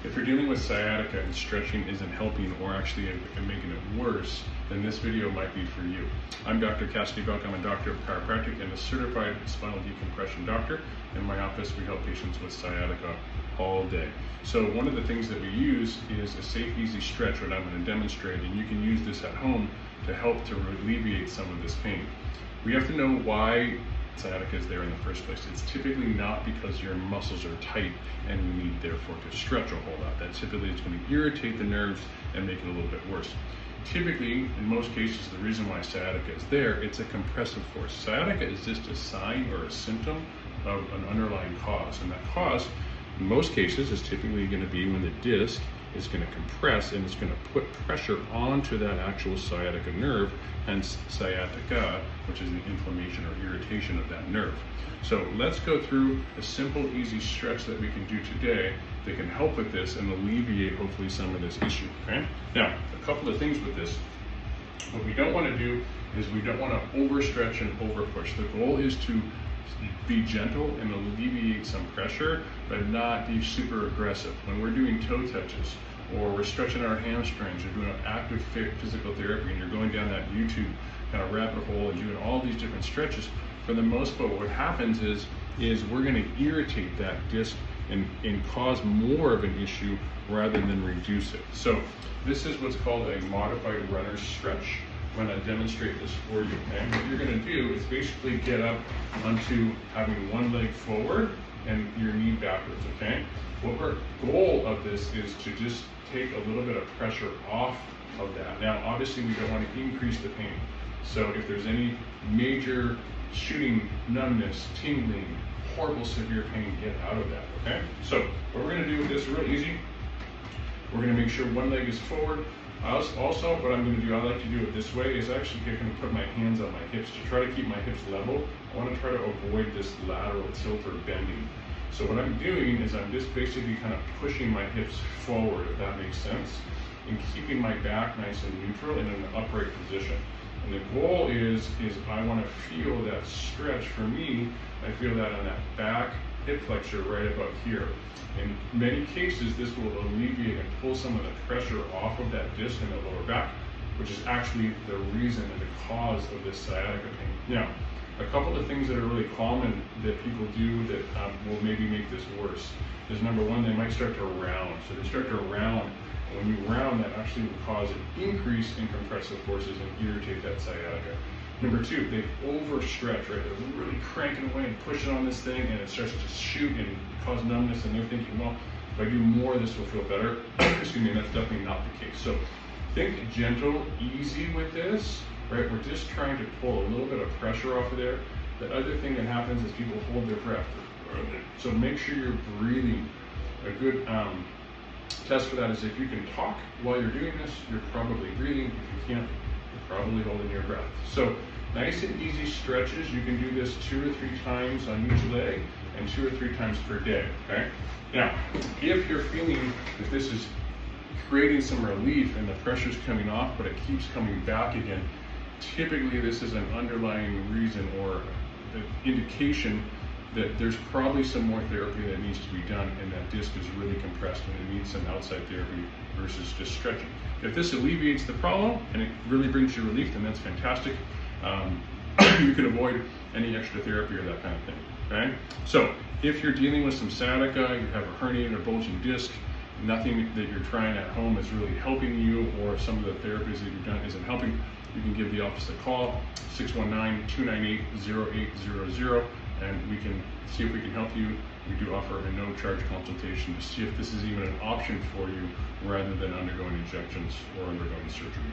If you're dealing with sciatica and stretching isn't helping or actually making it worse, then this video might be for you. I'm Dr. Cassidy Boelk. I'm a doctor of chiropractic and a certified spinal decompression doctor. In my office, we help patients with sciatica all day. So one of the things that we use is a safe, easy stretch, what I'm going to demonstrate, and you can use this at home to help to alleviate some of this pain. We have to know why sciatica is there in the first place. It's typically not because your muscles are tight and you need therefore to stretch a whole lot. That typically is going to irritate the nerves and make it a little bit worse. Typically, in most cases, the reason why sciatica is there, it's a compressive force. Sciatica is just a sign or a symptom of an underlying cause, and that cause, in most cases, is typically going to be when the disc is going to compress and it's going to put pressure onto that actual sciatica nerve, hence sciatica, which is the inflammation or irritation of that nerve. So let's go through a simple, easy stretch that we can do today that can help with this and alleviate hopefully some of this issue. Okay? Now, a couple of things with this. What we don't want to do is we don't want to overstretch and overpush. The goal is to be gentle and alleviate some pressure, but not be super aggressive. When we're doing toe touches, or we're stretching our hamstrings, or doing an active physical therapy, and you're going down that YouTube kind of rabbit hole and doing all these different stretches, for the most part, what happens is we're going to irritate that disc and cause more of an issue rather than reduce it. So this is what's called a modified runner's stretch. I'm going to demonstrate this for you. Okay? What you're going to do is basically get up onto having one leg forward and your knee backwards. Okay? What our goal of this is to just take a little bit of pressure off of that. Now, obviously, we don't want to increase the pain. So if there's any major shooting numbness, tingling, horrible severe pain, get out of that. Okay? So what we're going to do with this is real easy. We're going to make sure one leg is forward. Also, what I'm going to do, I like to do it this way, is actually going to put my hands on my hips to try to keep my hips level. I want to try to avoid this lateral tilt or bending. So what I'm doing is I'm just basically kind of pushing my hips forward, if that makes sense, and keeping my back nice and neutral in an upright position. And the goal is I want to feel that stretch. For me, I feel that on that back hip flexor right about here. In many cases, this will alleviate and pull some of the pressure off of that disc in the lower back, which is actually the reason and the cause of this sciatica pain. Now, a couple of things that are really common that people do that will maybe make this worse is, number one, they might start to round. So they start to round, and when you round, that actually will cause an increase in compressive forces and irritate that sciatica. Number two, they overstretch, right? They're really cranking away and pushing on this thing, and it starts to shoot and cause numbness, and they're thinking, well, if I do more, this will feel better. Excuse me, that's definitely not the case. So think gentle, easy with this, right? We're just trying to pull a little bit of pressure off of there. The other thing that happens is people hold their breath. So make sure you're breathing. A good test for that is if you can talk while you're doing this, you're probably breathing. If you can't, probably holding your breath. So nice and easy stretches. You can do this 2 or 3 times on each leg and 2 or 3 times per day. Okay. Now, if you're feeling that this is creating some relief and the pressure's coming off, but it keeps coming back again, typically this is an underlying reason or an indication that there's probably some more therapy that needs to be done, and that disc is really compressed and it needs some outside therapy versus just stretching. If this alleviates the problem and it really brings you relief, then that's fantastic. You can avoid any extra therapy or that kind of thing. Okay? So if you're dealing with some sciatica, you have a herniated or bulging disc, nothing that you're trying at home is really helping you, or some of the therapies that you've done isn't helping, you can give the office a call, 619-298-0800, and we can see if we can help you. We do offer a no-charge consultation to see if this is even an option for you rather than undergoing injections or undergoing surgery.